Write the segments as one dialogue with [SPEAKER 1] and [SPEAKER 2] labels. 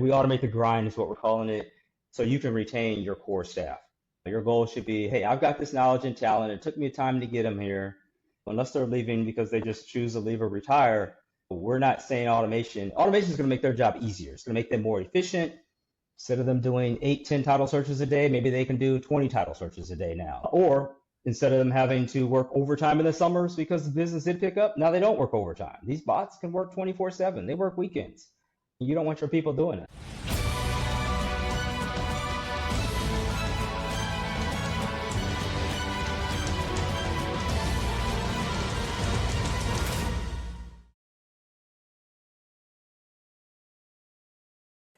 [SPEAKER 1] We automate the grind is what we're calling it, so you can retain your core staff. Your goal should be, hey, I've got this knowledge and talent. It took me time to get them here. Unless they're leaving because they just choose to leave or retire, we're not saying automation. Automation is going to make their job easier. It's going to make them more efficient. Instead of them doing 8, 10 title searches a day, maybe they can do 20 title searches a day now. Or instead of them having to work overtime in the summers because the business did pick up, now they don't work overtime. These bots can work 24/7. They work weekends. You don't want your people doing it.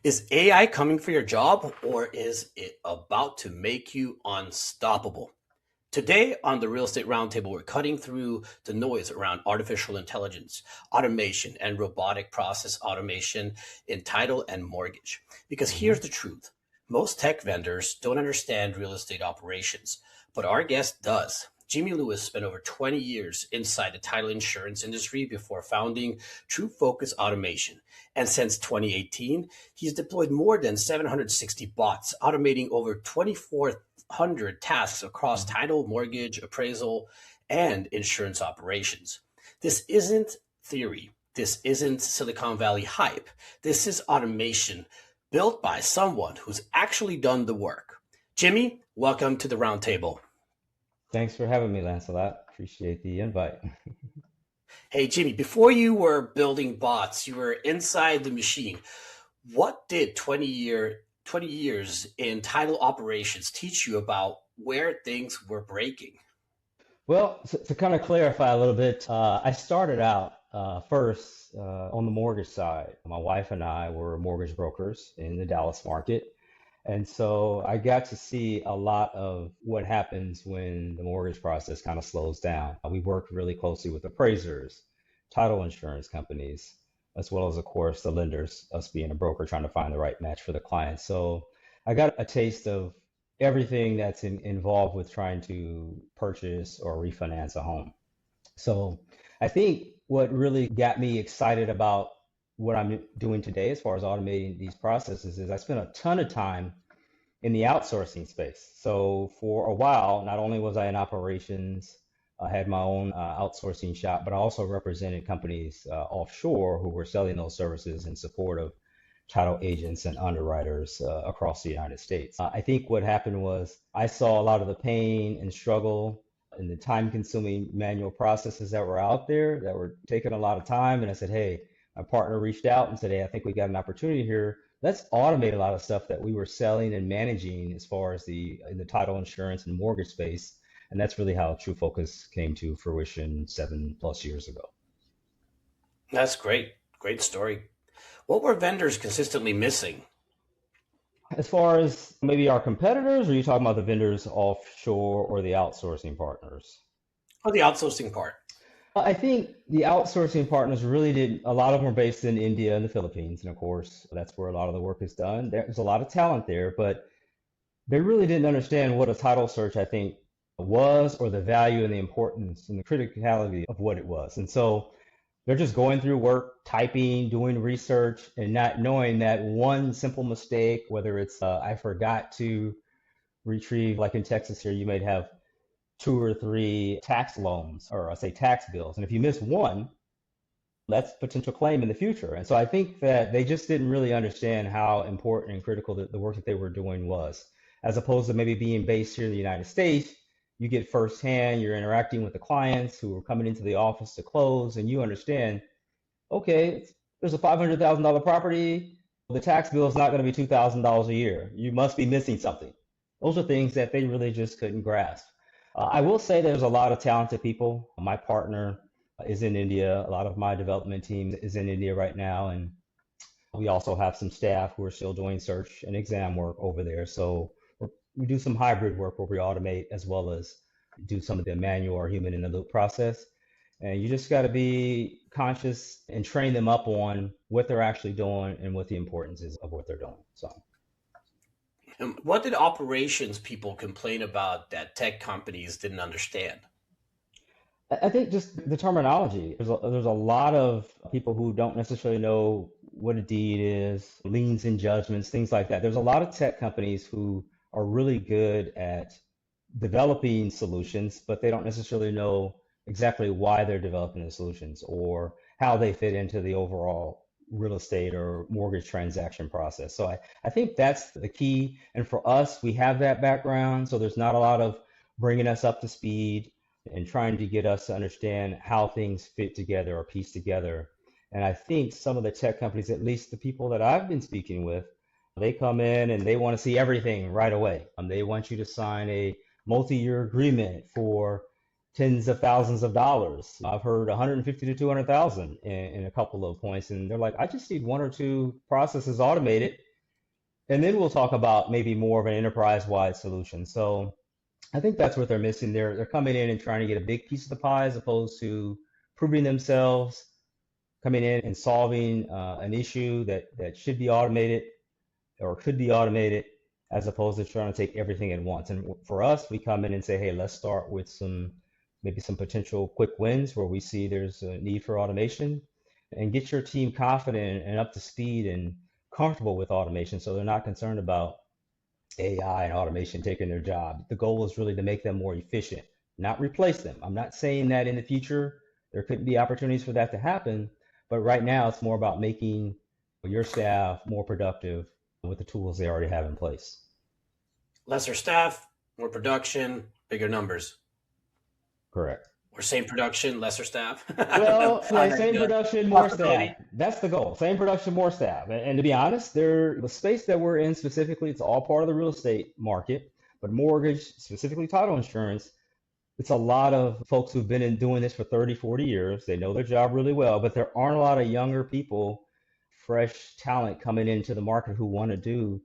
[SPEAKER 2] Is AI coming for your job, or is it about to make you unstoppable? Today on the Real Estate Roundtable, we're cutting through the noise around artificial intelligence, automation, and robotic process automation in title and mortgage. Because here's the truth. Most tech vendors don't understand real estate operations, but our guest does. Jimmy Lewis spent over 20 years inside the title insurance industry before founding TrueFocus Automation. And since 2018, he's deployed more than 760 bots, automating over 2,400 tasks across title, mortgage, appraisal, and insurance operations. This isn't theory. This isn't Silicon Valley hype. This is automation built by someone who's actually done the work. Jimmy, welcome to the roundtable.
[SPEAKER 1] Thanks for having me, Lancelot. Appreciate the invite.
[SPEAKER 2] Hey, Jimmy, before you were building bots, you were inside the machine. What did 20 years in title operations teach you about where things were breaking?
[SPEAKER 1] Well, to kind of clarify a little bit, I started out first on the mortgage side. My wife and I were mortgage brokers in the Dallas market. And so I got to see a lot of what happens when the mortgage process kind of slows down. We worked really closely with appraisers, title insurance companies, as well as, of course, the lenders, us being a broker trying to find the right match for the client. So I got a taste of everything that's involved with trying to purchase or refinance a home. So I think what really got me excited about what I'm doing today as far as automating these processes is I spent a ton of time in the outsourcing space. So for a while, not only was I in operations, I had my own outsourcing shop, but I also represented companies offshore who were selling those services in support of title agents and underwriters across the United States. I think what happened was I saw a lot of the pain and struggle and the time-consuming manual processes that were out there that were taking a lot of time. And I said, hey, my partner reached out and said, hey, I think we got an opportunity here. Let's automate a lot of stuff that we were selling and managing as far as in the title insurance and mortgage space. And that's really how TrueFocus came to fruition 7+ years ago.
[SPEAKER 2] That's great. Great story. What were vendors consistently missing?
[SPEAKER 1] As far as maybe our competitors, or are you talking about the vendors offshore or the outsourcing partners?
[SPEAKER 2] Oh, the outsourcing part.
[SPEAKER 1] I think the outsourcing partners really did, a lot of them are based in India and the Philippines. And of course, that's where a lot of the work is done. There's a lot of talent there, but they really didn't understand what a title search, I think, was, or the value and the importance and the criticality of what it was. And so they're just going through work, typing, doing research, and not knowing that one simple mistake, whether it's I forgot to retrieve, like in Texas here, you might have 2 or 3 tax loans, or I say tax bills. And if you miss one, that's potential claim in the future. And so I think that they just didn't really understand how important and critical the work that they were doing was, as opposed to maybe being based here in the United States. You get firsthand, you're interacting with the clients who are coming into the office to close, and you understand, okay, there's a $500,000 property. The tax bill is not going to be $2,000 a year. You must be missing something. Those are things that they really just couldn't grasp. I will say there's a lot of talented people. My partner is in India. A lot of my development team is in India right now. And we also have some staff who are still doing search and exam work over there. So we do some hybrid work where we automate as well as do some of the manual or human in the loop process. And you just got to be conscious and train them up on what they're actually doing and what the importance is of what they're doing. So.
[SPEAKER 2] What did operations people complain about that tech companies didn't understand?
[SPEAKER 1] I think just the terminology. There's a lot of people who don't necessarily know what a deed is, liens and judgments, things like that. There's a lot of tech companies who are really good at developing solutions, but they don't necessarily know exactly why they're developing the solutions or how they fit into the overall real estate or mortgage transaction process. So I think that's the key. And for us, we have that background. So there's not a lot of bringing us up to speed and trying to get us to understand how things fit together or piece together. And I think some of the tech companies, at least the people that I've been speaking with, they come in and they want to see everything right away. They want you to sign a multi-year agreement for tens of thousands of dollars. I've heard 150 to 200,000 in a couple of points, and they're like, I just need one or two processes automated, and then we'll talk about maybe more of an enterprise-wide solution. So I think that's what they're missing. They're coming in and trying to get a big piece of the pie as opposed to proving themselves, coming in and solving an issue that should be automated or could be automated as opposed to trying to take everything at once. And for us, we come in and say, hey, let's start with maybe some potential quick wins where we see there's a need for automation and get your team confident and up to speed and comfortable with automation so they're not concerned about AI and automation taking their job. The goal is really to make them more efficient, not replace them. I'm not saying that in the future there couldn't be opportunities for that to happen, but right now it's more about making your staff more productive with the tools they already have in place.
[SPEAKER 2] Lesser staff, more production, bigger numbers.
[SPEAKER 1] Correct.
[SPEAKER 2] Or same production, lesser staff.
[SPEAKER 1] Well, yeah, same production, more staff. That's the goal. Same production, more staff. And to be honest, the space that we're in specifically, it's all part of the real estate market, but mortgage, specifically title insurance, it's a lot of folks who've been doing this for 30, 40 years. They know their job really well, but there aren't a lot of younger people, fresh talent coming into the market who want to do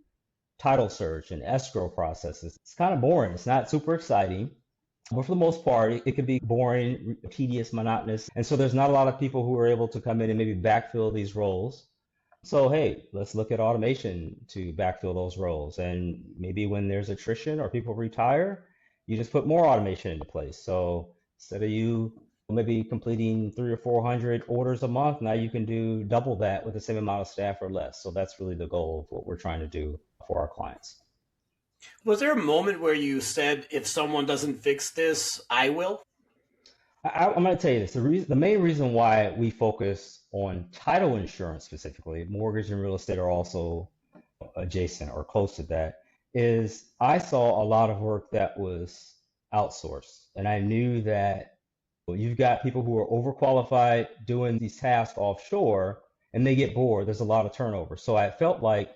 [SPEAKER 1] title search and escrow processes. It's kind of boring. It's not super exciting. But for the most part, it can be boring, tedious, monotonous. And so there's not a lot of people who are able to come in and maybe backfill these roles. So, hey, let's look at automation to backfill those roles. And maybe when there's attrition or people retire, you just put more automation into place. So instead of you maybe completing 300 or 400 orders a month, now you can do double that with the same amount of staff or less. So that's really the goal of what we're trying to do for our clients.
[SPEAKER 2] Was there a moment where you said, if someone doesn't fix this, I will?
[SPEAKER 1] I'm going to tell you this. The main reason why we focus on title insurance specifically, mortgage and real estate are also adjacent or close to that, is I saw a lot of work that was outsourced. And I knew that you've got people who are overqualified doing these tasks offshore and they get bored. There's a lot of turnover. So I felt like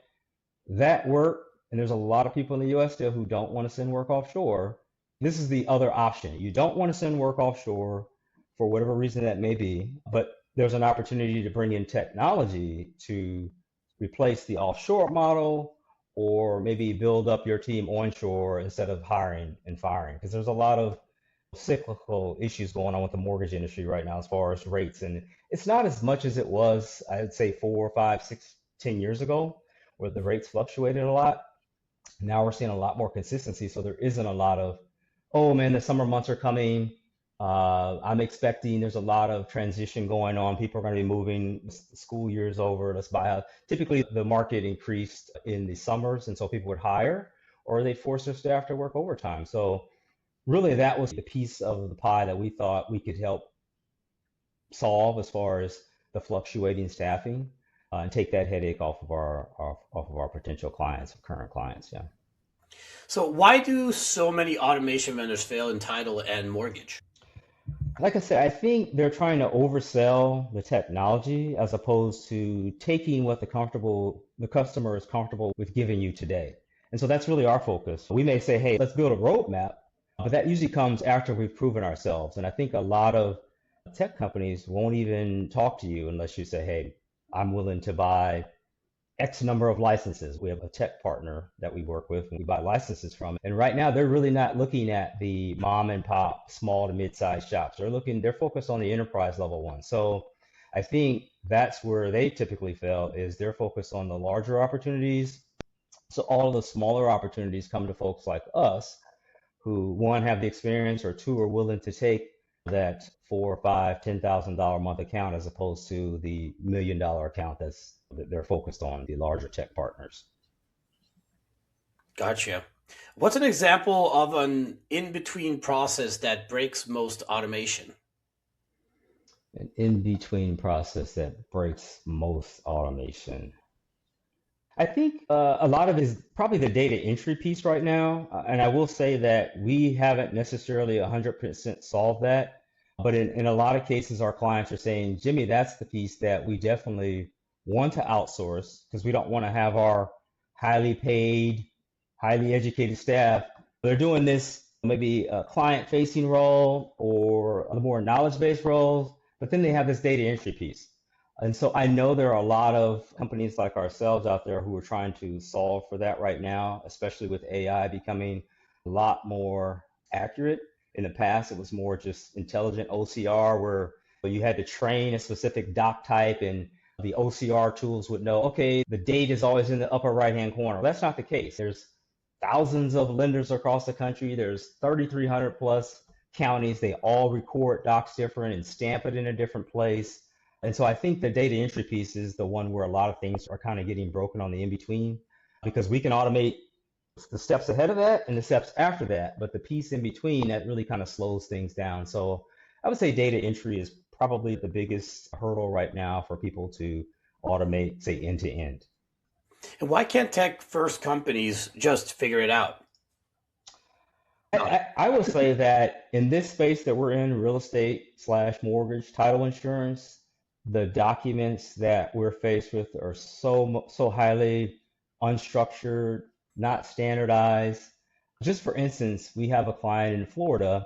[SPEAKER 1] that work, and there's a lot of people in the US still who don't want to send work offshore. This is the other option. You don't want to send work offshore for whatever reason that may be, but there's an opportunity to bring in technology to replace the offshore model or maybe build up your team onshore instead of hiring and firing. Because there's a lot of cyclical issues going on with the mortgage industry right now as far as rates. And it's not as much as it was, I'd say 4, 5, 6, 10 years ago, where the rates fluctuated a lot. Now we're seeing a lot more consistency. So there isn't a lot of, oh man, the summer months are coming. I'm expecting there's a lot of transition going on. People are going to be moving. The school year is over. Let's buy a. Typically, the market increased in the summers, and so people would hire or they'd force their staff to work overtime. So really, that was the piece of the pie that we thought we could help solve as far as the fluctuating staffing and take that headache off of our potential clients, current clients. Yeah.
[SPEAKER 2] So why do so many automation vendors fail in title and mortgage?
[SPEAKER 1] Like I said, I think they're trying to oversell the technology as opposed to taking what the customer is comfortable with giving you today. And so that's really our focus. We may say, hey, let's build a roadmap, but that usually comes after we've proven ourselves. And I think a lot of tech companies won't even talk to you unless you say, hey, I'm willing to buy X number of licenses. We have a tech partner that we work with and we buy licenses from. And right now they're really not looking at the mom and pop, small to mid-sized shops. They're focused on the enterprise level one. So I think that's where they typically fail is they're focused on the larger opportunities. So all of the smaller opportunities come to folks like us who one have the experience or two are willing to take that $4 or $5, $10,000 a month account as opposed to the $1 million account that's that they're focused on, the larger tech partners.
[SPEAKER 2] Gotcha. What's an example of an in-between process that breaks most automation?
[SPEAKER 1] An in-between process that breaks most automation. I think a lot of it is probably the data entry piece right now. And I will say that we haven't necessarily 100% solved that. But in a lot of cases, our clients are saying, Jimmy, that's the piece that we definitely want to outsource because we don't want to have our highly paid, highly educated staff. They're doing this maybe a client-facing role or a more knowledge-based role, but then they have this data entry piece. And so I know there are a lot of companies like ourselves out there who are trying to solve for that right now, especially with AI becoming a lot more accurate. In the past, it was more just intelligent OCR where you had to train a specific doc type and the OCR tools would know, okay, the date is always in the upper right-hand corner. That's not the case. There's thousands of lenders across the country. There's 3,300 plus counties. They all record docs different and stamp it in a different place. And so I think the data entry piece is the one where a lot of things are kind of getting broken on the in-between because we can automate the steps ahead of that and the steps after that, but the piece in between that really kind of slows things down. So I would say data entry is probably the biggest hurdle right now for people to automate, say, end to end.
[SPEAKER 2] And why can't tech first companies just figure it out?
[SPEAKER 1] I will say that in this space that we're in, real estate slash mortgage, title insurance, the documents that we're faced with are so highly unstructured, not standardized. Just for instance, we have a client in Florida,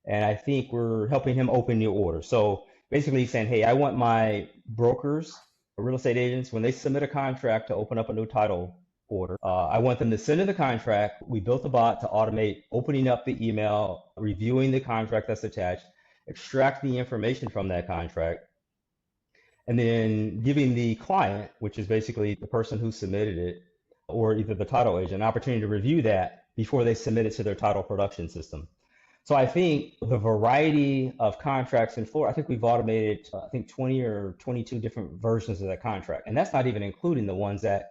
[SPEAKER 1] and I think we're helping him open new orders. So basically he's saying, hey, I want my brokers, real estate agents, when they submit a contract to open up a new title order, I want them to send in the contract. We built a bot to automate opening up the email, reviewing the contract that's attached, extract the information from that contract, and then giving the client, which is basically the person who submitted it, or either the title agent, an opportunity to review that before they submit it to their title production system. So I think the variety of contracts in Florida, I think we've automated, I think 20 or 22 different versions of that contract. And that's not even including the ones that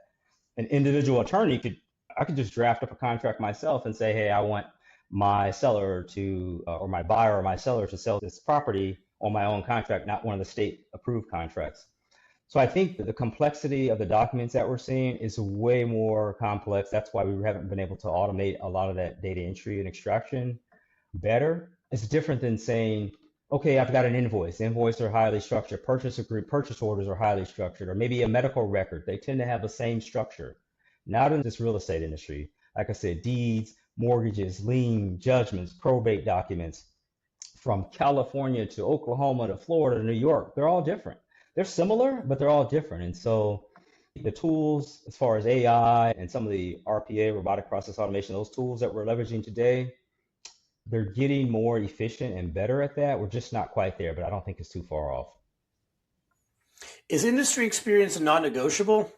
[SPEAKER 1] an individual attorney I could just draft up a contract myself and say, hey, I want my seller to, or my buyer or my seller to sell this property on my own contract, not one of the state approved contracts. So I think that the complexity of the documents that we're seeing is way more complex. That's why we haven't been able to automate a lot of that data entry and extraction better. It's different than saying, okay, I've got an invoice. Invoices are highly structured. Purchase orders are highly structured, or maybe a medical record. They tend to have the same structure. Not in this real estate industry. Like I said, deeds, mortgages, lien, judgments, probate documents, from California to Oklahoma to Florida to New York, they're all different. They're similar, but they're all different. And so the tools, as far as AI and some of the RPA, robotic process automation, those tools that we're leveraging today, they're getting more efficient and better at that. We're just not quite there, but I don't think it's too far off.
[SPEAKER 2] Is industry experience non-negotiable?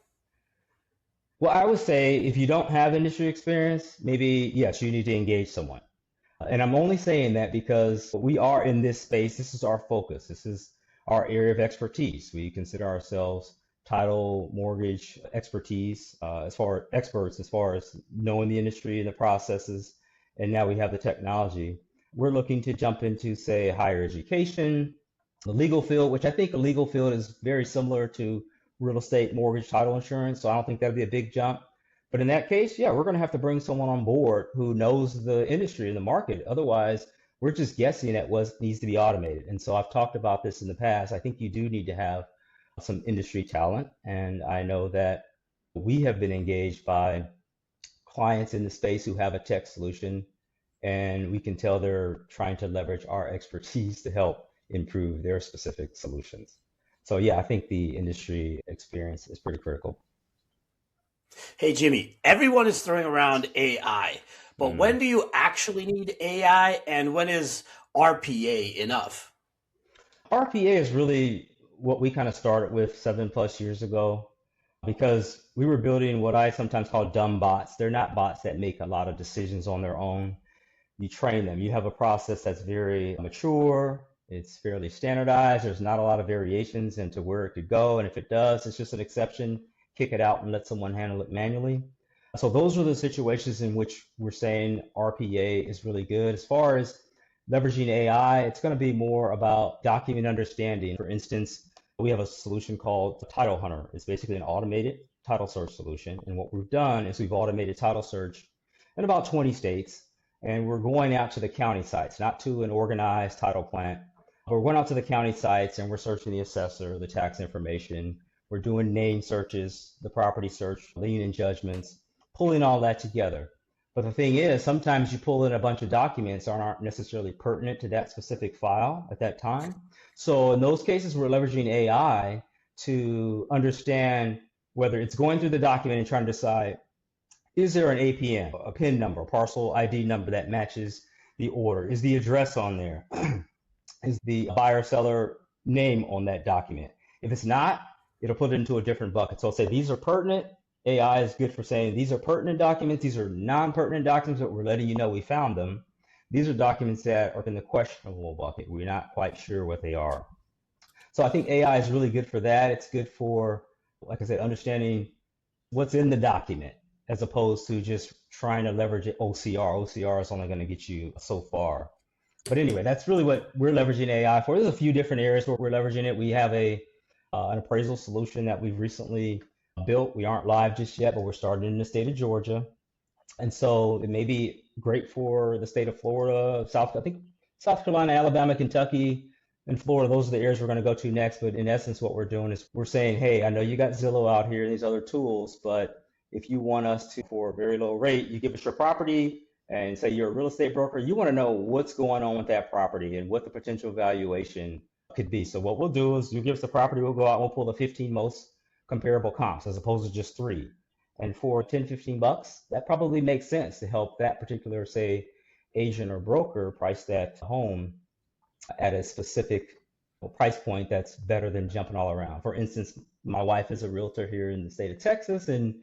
[SPEAKER 1] Well, I would say if you don't have industry experience, maybe yes, you need to engage someone. And I'm only saying that because we are in this space. This is our focus. This is our area of expertise. We consider ourselves title mortgage expertise, experts as far as knowing the industry and the processes. And now we have the technology. We're looking to jump into, say, higher education, the legal field, which I think the legal field is very similar to real estate, mortgage, title insurance. So I don't think that'd be a big jump. But in that case, yeah, we're going to have to bring someone on board who knows the industry and the market. Otherwise, we're just guessing at what needs to be automated. And so I've talked about this in the past. I think you do need to have some industry talent. And I know that we have been engaged by clients in the space who have a tech solution, and we can tell they're trying to leverage our expertise to help improve their specific solutions. So yeah, I think the industry experience is pretty critical.
[SPEAKER 2] Hey, Jimmy, everyone is throwing around AI, but when do you actually need AI and when is RPA enough?
[SPEAKER 1] RPA is really what we kind of started with 7+ years ago because we were building what I sometimes call dumb bots. They're not bots that make a lot of decisions on their own. You train them. You have a process that's very mature, It's fairly standardized. There's not a lot of variations into where it could go. And if it does, it's just an exception. Kick it out and let someone handle it manually. So those are the situations in which we're saying RPA is really good. As far as leveraging AI, it's going to be more about document understanding. For instance, we have a solution called Title Hunter. It's basically an automated title search solution. And what we've done is we've automated title search in about 20 states. And we're going out to the county sites, not to an organized title plant. We're going out to the county sites and we're searching the assessor, the tax information. We're doing name searches, the property search, lien and judgments, pulling all that together. But the thing is, sometimes you pull in a bunch of documents that aren't necessarily pertinent to that specific file at that time. So in those cases, we're leveraging AI to understand whether it's going through the document and trying to decide, is there an APN, a PIN number, a parcel ID number that matches the order? Is the address on there? Is the buyer seller name on that document? If it's not, it'll put it into a different bucket. So it'll say these are pertinent. AI is good for saying these are pertinent documents. These are non-pertinent documents, but we're letting you know we found them. These are documents that are in the questionable bucket. We're not quite sure what they are. So I think AI is really good for that. It's good for, like I said, understanding what's in the document as opposed to just trying to leverage OCR. OCR is only going to get you so far. But anyway, that's really what we're leveraging AI for. There's a few different areas where we're leveraging it. We have an appraisal solution that we've recently built. We aren't live just yet, but we're starting in the state of Georgia. And so it may be great for the state of Florida, I think South Carolina, Alabama, Kentucky, and Florida. Those are the areas we're going to go to next. But in essence, what we're doing is we're saying, hey, I know you got Zillow out here and these other tools, but if you want us to, for a very low rate, you give us your property and say you're a real estate broker, you want to know what's going on with that property and what the potential valuation could be. So what we'll do is you give us the property, we'll go out and we'll pull the 15 most comparable comps as opposed to just 3. And for 10, 15 bucks, that probably makes sense to help that particular, say, agent or broker price that home at a specific price point that's better than jumping all around. For instance, my wife is a realtor here in the state of Texas, and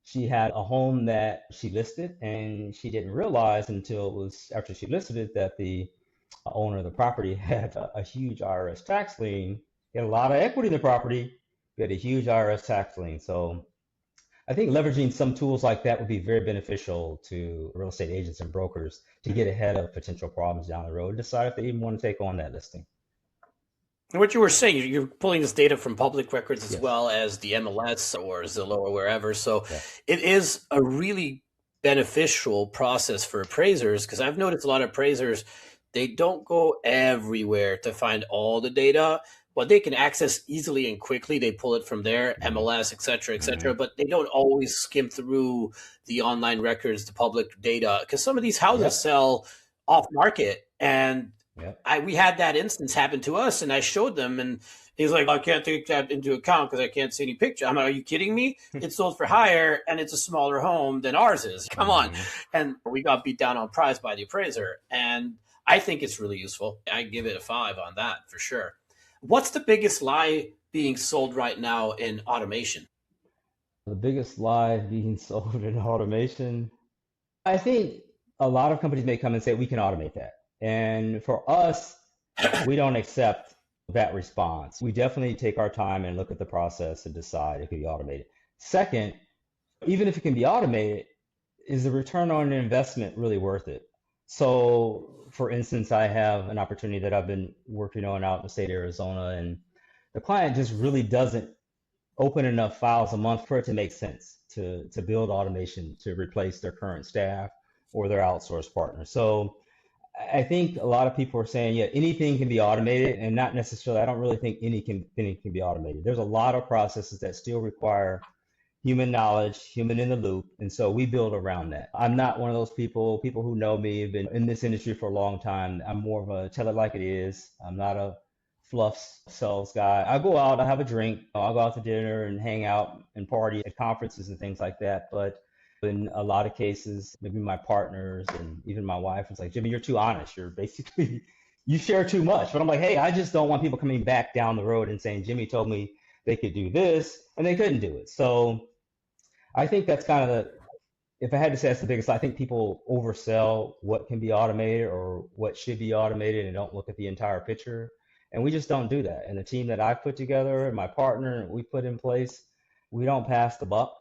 [SPEAKER 1] she had a home that she listed, and she didn't realize until it was after she listed it that the owner of the property had a huge IRS tax lien. He had a lot of equity in the property, he had a huge IRS tax lien. So I think leveraging some tools like that would be very beneficial to real estate agents and brokers to get ahead of potential problems down the road, decide if they even want to take on that listing.
[SPEAKER 2] And what you were saying, you're pulling this data from public records as
[SPEAKER 1] Yes.
[SPEAKER 2] well as the MLS or Zillow or wherever. So
[SPEAKER 1] Yeah.
[SPEAKER 2] it is a really beneficial process for appraisers, because I've noticed a lot of appraisers, they don't go everywhere to find all the data, but they can access easily and quickly. They pull it from their MLS, et cetera, but they don't always skim through the online records, the public data, because some of these houses
[SPEAKER 1] Yep.
[SPEAKER 2] sell off market. And
[SPEAKER 1] Yep.
[SPEAKER 2] we had that instance happen to us, and I showed them, and he's like, I can't take that into account because I can't see any picture. I'm like, are you kidding me? It's sold for higher, and it's a smaller home than ours is. Come on. And we got beat down on price by the appraiser. And I think it's really useful. I give it a 5 on that for sure. What's the biggest lie being sold right now in automation?
[SPEAKER 1] The biggest lie being sold in automation, I think a lot of companies may come and say, we can automate that. And for us, we don't accept that response. We definitely take our time and look at the process and decide it can be automated. Second, even if it can be automated, is the return on investment really worth it? So for instance, I have an opportunity that I've been working on out in the state of Arizona, and the client just really doesn't open enough files a month for it to make sense to build automation to replace their current staff or their outsourced partner. So I think a lot of people are saying, yeah, anything can be automated, and not necessarily, I don't really think anything can be automated. There's a lot of processes that still require human knowledge, human in the loop. And so we build around that. I'm not one of those people who know me, have been in this industry for a long time. I'm more of a tell it like it is. I'm not a fluff sales guy. I go out, I have a drink, I'll go out to dinner and hang out and party at conferences and things like that. But in a lot of cases, maybe my partners and even my wife is like, Jimmy, you're too honest. You're basically, you share too much. But I'm like, hey, I just don't want people coming back down the road and saying, Jimmy told me they could do this and they couldn't do it. So I think that's kind of if I had to say that's the biggest, I think people oversell what can be automated or what should be automated and don't look at the entire picture. And we just don't do that. And the team that I've put together and my partner and we put in place, we don't pass the buck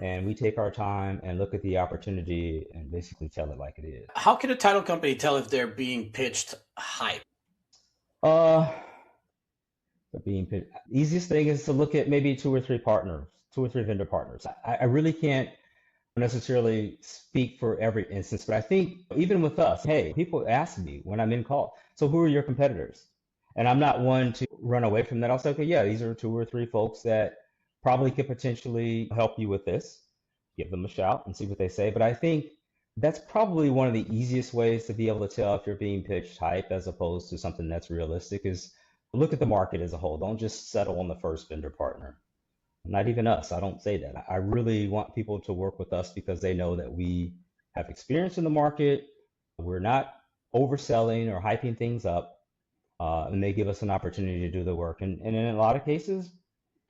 [SPEAKER 1] and we take our time and look at the opportunity and basically tell it like it is.
[SPEAKER 2] How can a title company tell if they're being pitched hype?
[SPEAKER 1] Uh, but being easiest thing is to look at maybe two or three partners, two or three vendor partners. I really can't necessarily speak for every instance, but I think even with us, hey, people ask me when I'm in call, so who are your competitors? And I'm not one to run away from that. I'll say, okay, yeah, these are two or three folks that probably could potentially help you with this. Give them a shout and see what they say. But I think that's probably one of the easiest ways to be able to tell if you're being pitched hype as opposed to something that's realistic is look at the market as a whole. Don't just settle on the first vendor partner. Not even us. I don't say that. I really want people to work with us because they know that we have experience in the market. We're not overselling or hyping things up, and they give us an opportunity to do the work. And in a lot of cases,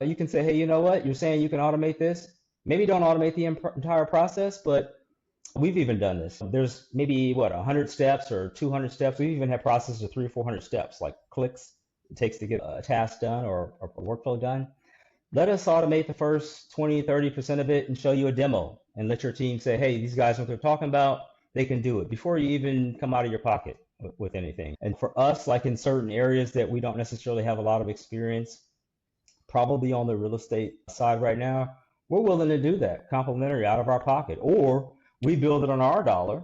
[SPEAKER 1] you can say, hey, you know what? You're saying you can automate this. Maybe don't automate the entire process, but we've even done this. There's maybe 100 steps or 200 steps. We even have processes of 300 or 400 steps, like clicks it takes to get a task done or a workflow done. Let us automate the first 20, 30% of it and show you a demo and let your team say, hey, these guys know what they're talking about. They can do it before you even come out of your pocket with anything. And for us, like in certain areas that we don't necessarily have a lot of experience, probably on the real estate side right now, we're willing to do that complimentary out of our pocket. Or we build it on our dollar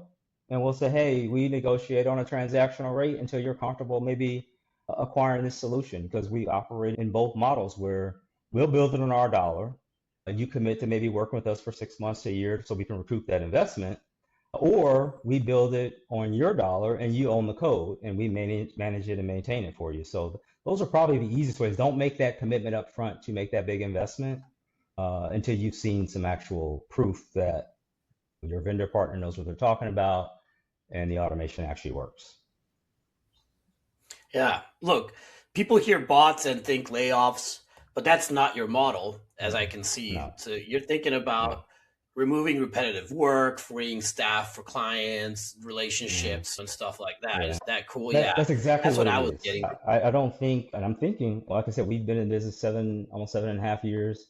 [SPEAKER 1] and we'll say, hey, we negotiate on a transactional rate until you're comfortable maybe acquiring this solution, because we operate in both models where we'll build it on our dollar. You commit to maybe working with us for 6 months to a year so we can recoup that investment. Or we build it on your dollar and you own the code and we manage it and maintain it for you. So those are probably the easiest ways. Don't make that commitment up front to make that big investment until you've seen some actual proof that your vendor partner knows what they're talking about and the automation actually works.
[SPEAKER 2] Yeah. Look, people hear bots and think layoffs, but that's not your model, as I can see.
[SPEAKER 1] No.
[SPEAKER 2] So you're thinking about removing repetitive work, freeing staff for clients, relationships, and stuff like that.
[SPEAKER 1] Yeah.
[SPEAKER 2] Is that cool?
[SPEAKER 1] That's exactly
[SPEAKER 2] That's
[SPEAKER 1] what
[SPEAKER 2] what
[SPEAKER 1] it
[SPEAKER 2] I was
[SPEAKER 1] is.
[SPEAKER 2] getting.
[SPEAKER 1] I don't think, and I'm thinking, like I said, we've been in business almost 7.5 years,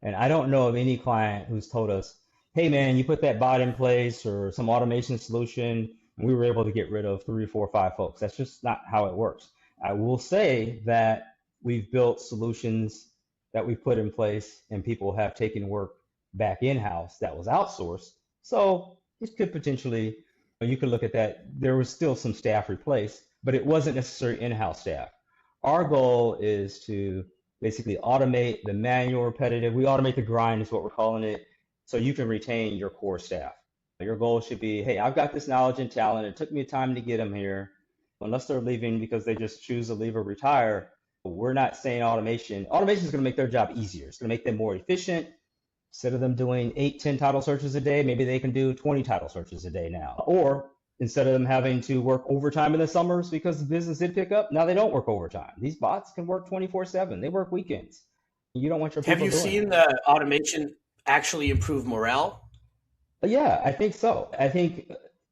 [SPEAKER 1] and I don't know of any client who's told us, hey man, you put that bot in place or some automation solution, and we were able to get rid of 3, 4, 5 folks. That's just not how it works. I will say that we've built solutions that we've put in place and people have taken work back in-house that was outsourced. So it could potentially, you could look at that. There was still some staff replaced, but it wasn't necessarily in-house staff. Our goal is to basically automate the manual repetitive. We automate the grind is what we're calling it, so you can retain your core staff. Your goal should be, hey, I've got this knowledge and talent. It took me time to get them here. Unless they're leaving because they just choose to leave or retire, we're not saying automation. Automation is going to make their job easier. It's going to make them more efficient. Instead of them doing 8, 10 title searches a day, maybe they can do 20 title searches a day now. Or instead of them having to work overtime in the summers because the business did pick up, now they don't work overtime. These bots can work 24/7. They work weekends. You don't want your
[SPEAKER 2] Have
[SPEAKER 1] people
[SPEAKER 2] you
[SPEAKER 1] doing
[SPEAKER 2] seen
[SPEAKER 1] that.
[SPEAKER 2] the automation actually improve morale?
[SPEAKER 1] But yeah, I think so. I think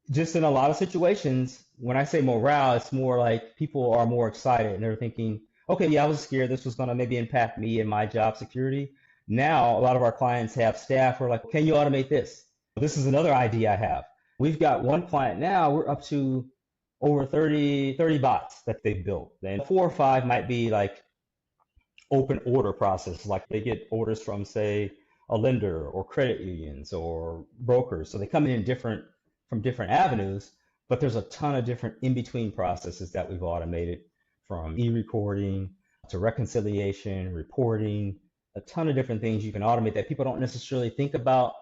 [SPEAKER 1] just in a lot of situations, when I say morale, it's more like people are more excited and they're thinking, okay, yeah, I was scared this was going to maybe impact me and my job security. Now, a lot of our clients have staff who are like, can you automate this? This is another idea I have. We've got one client now, we're up to over 30 bots that they've built. And 4 or 5 might be like open order process, like they get orders from, say, a lender or credit unions or brokers. So they come in from different avenues, but there's a ton of different in-between processes that we've automated, from e-recording to reconciliation, reporting, a ton of different things you can automate that people don't necessarily think about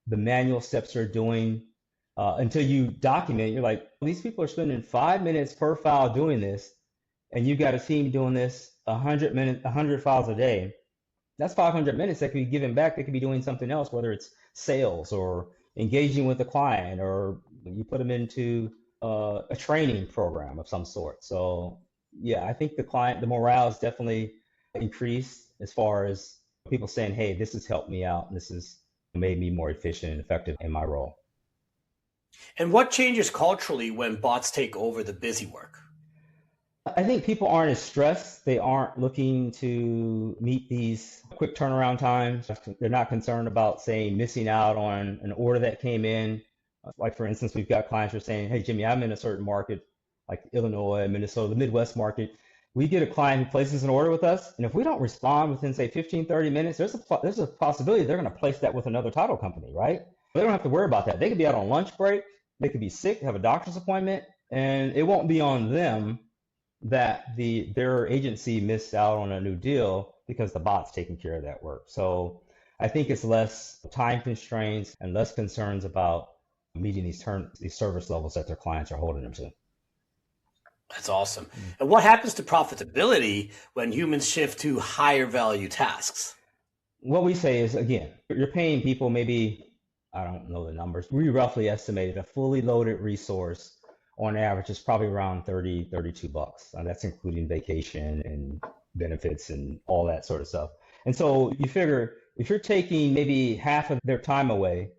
[SPEAKER 1] the manual steps they're doing until you document. You're like, these people are spending 5 minutes per file doing this, and you've got a team doing this 100 files a day. That's 500 minutes that could be given back. They could be doing something else, whether it's sales or engaging with the client, or you put them into a training program of some sort. So yeah, I think the morale is definitely increased as far as people saying, hey, this has helped me out. And this is made me more efficient and effective in my role.
[SPEAKER 2] And what changes culturally when bots take over the busy work?
[SPEAKER 1] I think people aren't as stressed. They aren't looking to meet these quick turnaround times. They're not concerned about, say, missing out on an order that came in. Like, for instance, we've got clients who are saying, hey, Jimmy, I'm in a certain market, like Illinois, Minnesota, the Midwest market. We get a client who places an order with us, and if we don't respond within, say, 15, 30 minutes, there's a possibility they're going to place that with another title company, right? They don't have to worry about that. They could be out on lunch break, they could be sick, have a doctor's appointment, and it won't be on them that their agency missed out on a new deal because the bot's taking care of that work. So I think it's less time constraints and less concerns about meeting these service levels that their clients are holding them to.
[SPEAKER 2] That's awesome. And what happens to profitability when humans shift to higher value tasks?
[SPEAKER 1] What we say is, again, you're paying people maybe, I don't know the numbers, we roughly estimated a fully loaded resource on average is probably around 30, 32 bucks. That's including vacation and benefits and all that sort of stuff. And so you figure if you're taking maybe half of their time away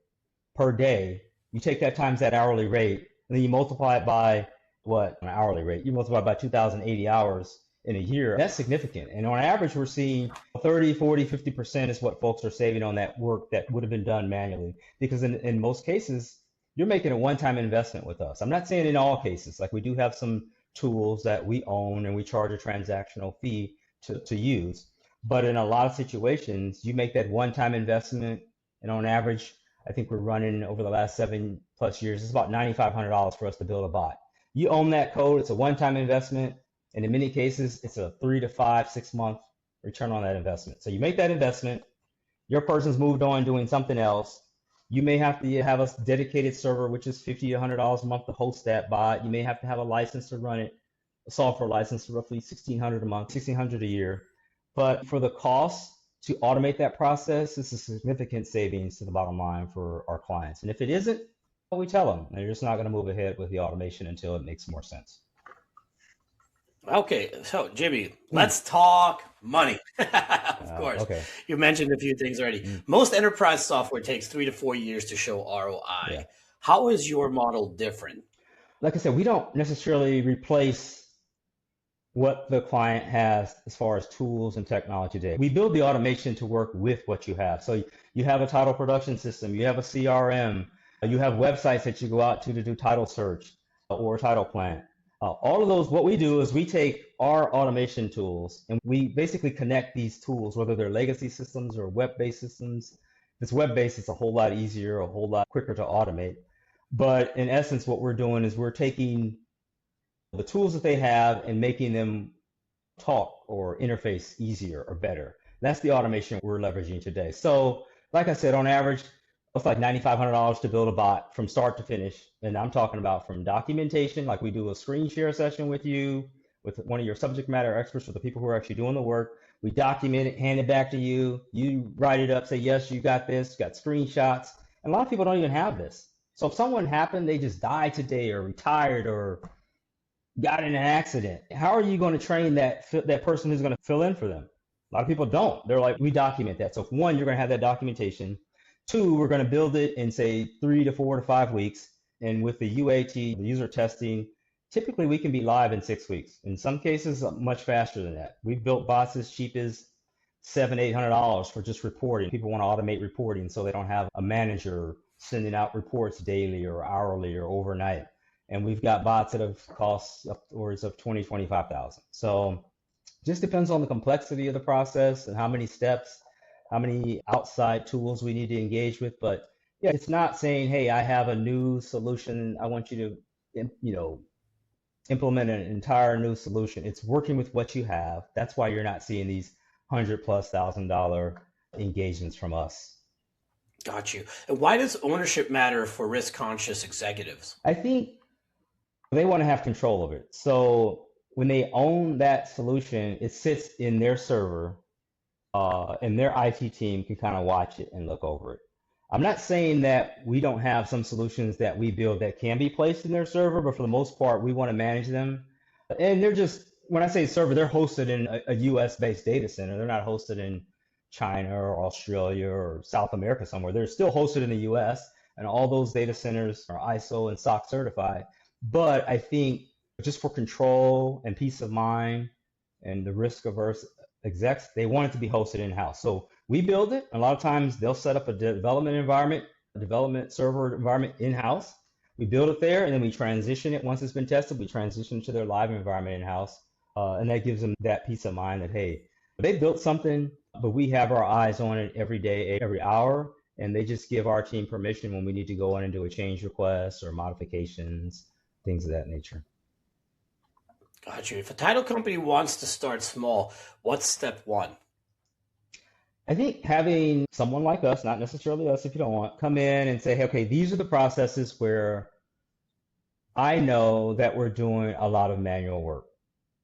[SPEAKER 1] per day, you take that times that hourly rate, and then you multiply it by what, an hourly rate? You multiply it by 2,080 hours in a year. That's significant. And on average, we're seeing 30, 40, 50% is what folks are saving on that work that would have been done manually. Because in most cases, you're making a one-time investment with us. I'm not saying in all cases, like we do have some tools that we own and we charge a transactional fee to use. But in a lot of situations, you make that one-time investment, and on average, I think we're running over the last 7+ years, it's about $9,500 for us to build a bot. You own that code, it's a one-time investment, and in many cases, it's a 3 to 5, 6-month return on that investment. So you make that investment, your person's moved on doing something else. You may have to have a dedicated server, which is $50 to $100 a month to host that bot. You may have to have a license to run it, a software license, roughly $1,600 a month, $1,600 a year. But for the cost to automate that process, it's a significant savings to the bottom line for our clients. And if it isn't, we tell them they're just not going to move ahead with the automation until it makes more sense.
[SPEAKER 2] Okay, so Jimmy, let's talk money. Of course.
[SPEAKER 1] Okay.
[SPEAKER 2] You mentioned a few things already. Most enterprise software takes 3 to 4 years to show ROI.
[SPEAKER 1] Yeah.
[SPEAKER 2] How is your model different?
[SPEAKER 1] Like I said, we don't necessarily replace what the client has as far as tools and technology today. We build the automation to work with what you have. So you have a title production system, you have a CRM, you have websites that you go out to do title search or title plan. All of those, what we do is we take our automation tools and we basically connect these tools, whether they're legacy systems or web-based systems. If it's web-based, it's a whole lot easier, a whole lot quicker to automate. But in essence, what we're doing is we're taking the tools that they have and making them talk or interface easier or better. That's the automation we're leveraging today. So like I said, on average, it's like $9,500 to build a bot from start to finish. And I'm talking about from documentation, like we do a screen share session with you, with one of your subject matter experts, or the people who are actually doing the work. We document it, hand it back to you. You write it up, say, yes, you got this, you got screenshots. And a lot of people don't even have this. So if someone happened, they just died today or retired or got in an accident, how are you going to train that person who's going to fill in for them? A lot of people don't. They're like, we document that. So one, you're going to have that documentation. Two, we're going to build it in, say, 3 to 4 to 5 weeks. And with the UAT, the user testing, typically we can be live in 6 weeks. In some cases, much faster than that. We've built bots as cheap as $700, $800 for just reporting. People want to automate reporting so they don't have a manager sending out reports daily or hourly or overnight. And we've got bots that have cost upwards of $20,000, $25,000. So just depends on the complexity of the process and how many steps, how many outside tools we need to engage with. But yeah, it's not saying, hey, I have a new solution, I want you to, implement an entire new solution. It's working with what you have. That's why you're not seeing these $100,000+ engagements from us.
[SPEAKER 2] Got you. And why does ownership matter for risk-conscious executives?
[SPEAKER 1] I think they want to have control of it. So when they own that solution, it sits in their server, and their IT team can kind of watch it and look over it. I'm not saying that we don't have some solutions that we build that can be placed in their server, but for the most part, we want to manage them. And they're just, when I say server, they're hosted in a US-based data center. They're not hosted in China or Australia or South America somewhere. They're still hosted in the US, and all those data centers are ISO and SOC certified. But I think just for control and peace of mind and the risk averse execs, they want it to be hosted in-house. So we build it. A lot of times they'll set up a development environment, a development server environment in-house. We build it there, and then we transition it. Once it's been tested, we transition to their live environment in-house. And that gives them that peace of mind that, hey, they built something, but we have our eyes on it every day, every hour, and they just give our team permission when we need to go in and do a change request or modifications, things of that nature.
[SPEAKER 2] Got you. If a title company wants to start small, what's step one?
[SPEAKER 1] I think having someone like us, not necessarily us if you don't want, come in and say, hey, okay, these are the processes where I know that we're doing a lot of manual work.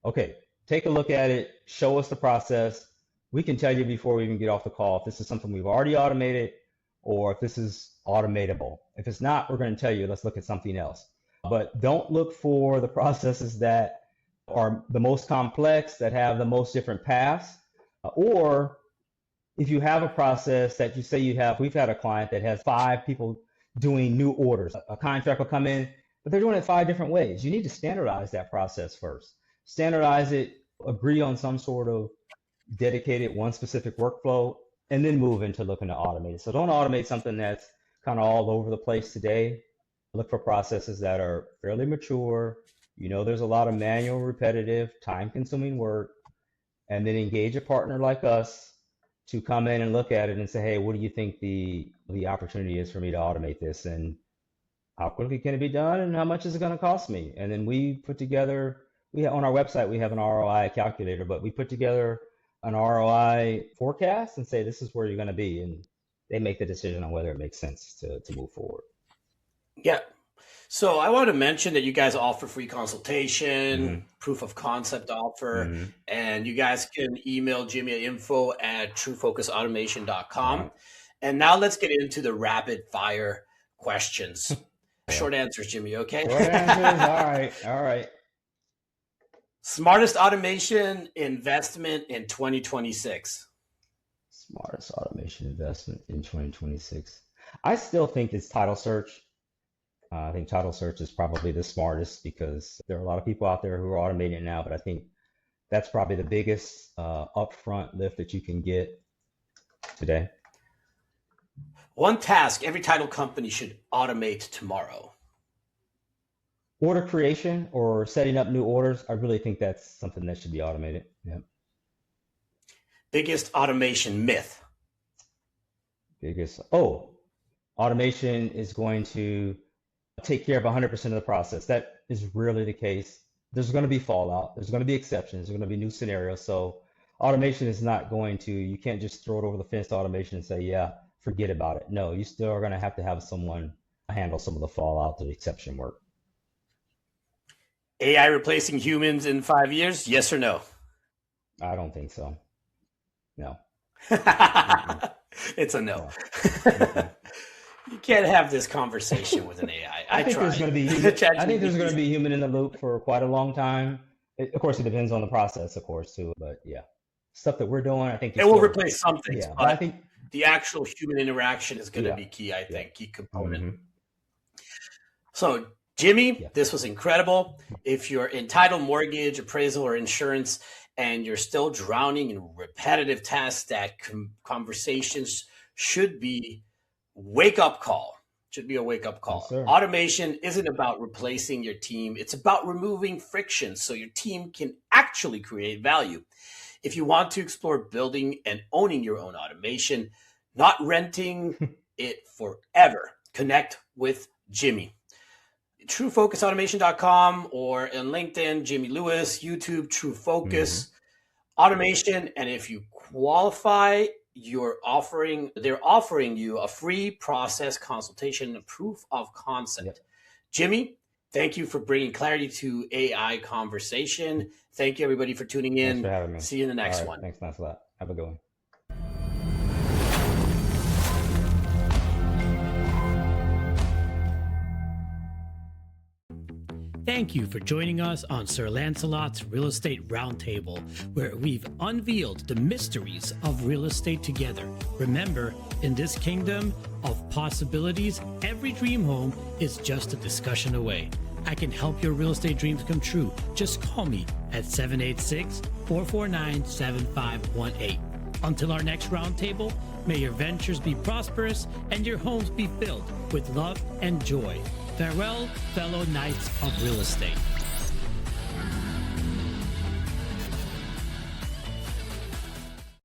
[SPEAKER 1] Okay, take a look at it, show us the process. We can tell you before we even get off the call if this is something we've already automated or if this is automatable. If it's not, we're going to tell you, let's look at something else. But don't look for the processes that are the most complex, that have the most different paths, or if you have a process that you say you have, we've had a client that has 5 people doing new orders. A contract will come in, but they're doing it 5 different ways. You need to standardize that process first. Standardize it, agree on some sort of dedicated one specific workflow, and then move into looking to automate it. So don't automate something that's kind of all over the place today. Look for processes that are fairly mature. You know, there's a lot of manual, repetitive, time-consuming work, and then engage a partner like us to come in and look at it and say, hey, what do you think the opportunity is for me to automate this? And how quickly can it be done? And how much is it going to cost me? And then we put together, on our website, we have an ROI calculator, but we put together an ROI forecast and say, this is where you're going to be. And they make the decision on whether it makes sense to move forward.
[SPEAKER 2] Yeah. So I want to mention that you guys offer free consultation, proof of concept offer, and you guys can email Jimmy at info@truefocusautomation.com.
[SPEAKER 1] Right.
[SPEAKER 2] And now let's get into the rapid fire questions. Short answers, Jimmy, okay?
[SPEAKER 1] Short answers, all right.
[SPEAKER 2] Smartest automation investment in 2026.
[SPEAKER 1] Smartest automation investment in 2026. I still think it's title search. I think title search is probably the smartest because there are a lot of people out there who are automating it now, but I think that's probably the biggest upfront lift that you can get today.
[SPEAKER 2] One task every title company should automate tomorrow.
[SPEAKER 1] Order creation or setting up new orders. I really think that's something that should be automated. Yeah.
[SPEAKER 2] Biggest automation myth.
[SPEAKER 1] Automation is going to take care of 100% of the process. That is rarely the case. There's going to be fallout. There's going to be exceptions. There's going to be new scenarios. So automation is not going to, you can't just throw it over the fence to automation and say, yeah, forget about it. No, you still are going to have someone handle some of the fallout, the exception work.
[SPEAKER 2] AI replacing humans in 5 years? Yes or no?
[SPEAKER 1] I don't think so. No.
[SPEAKER 2] It's a no. You can't have this conversation with an AI.
[SPEAKER 1] I think there's going to be human in the loop for quite a long time. Of course, it depends on the process, of course, too. But yeah, stuff that we're doing, I think
[SPEAKER 2] it will replace some things.
[SPEAKER 1] Yeah,
[SPEAKER 2] but I think the actual human interaction is going to be key. I think key component. So, Jimmy, this was incredible. If you're in title, mortgage, appraisal, or insurance, and you're still drowning in repetitive tasks, that conversations should be wake-up call. Should be a wake-up call.
[SPEAKER 1] Yes,
[SPEAKER 2] automation isn't about replacing your team. It's about removing friction so your team can actually create value. If you want to explore building and owning your own automation, not renting it forever, connect with Jimmy. TrueFocusAutomation.com or in LinkedIn, Jimmy Lewis, YouTube, TrueFocus Automation. And if you qualify, they're offering you a free process consultation and proof of concept.
[SPEAKER 1] Yep.
[SPEAKER 2] Jimmy, thank you for bringing clarity to AI conversation. Thank you, everybody, for tuning in.
[SPEAKER 1] Thanks for having me.
[SPEAKER 2] See you in the next one.
[SPEAKER 1] Thanks, Lancelot. Have a good one.
[SPEAKER 2] Thank you for joining us on Sir Lancelot's Real Estate Roundtable, where we've unveiled the mysteries of real estate together. Remember, in this kingdom of possibilities, every dream home is just a discussion away. I can help your real estate dreams come true. Just call me at 786-449-7518. Until our next roundtable, may your ventures be prosperous and your homes be filled with love and joy. Farewell, fellow knights of real estate.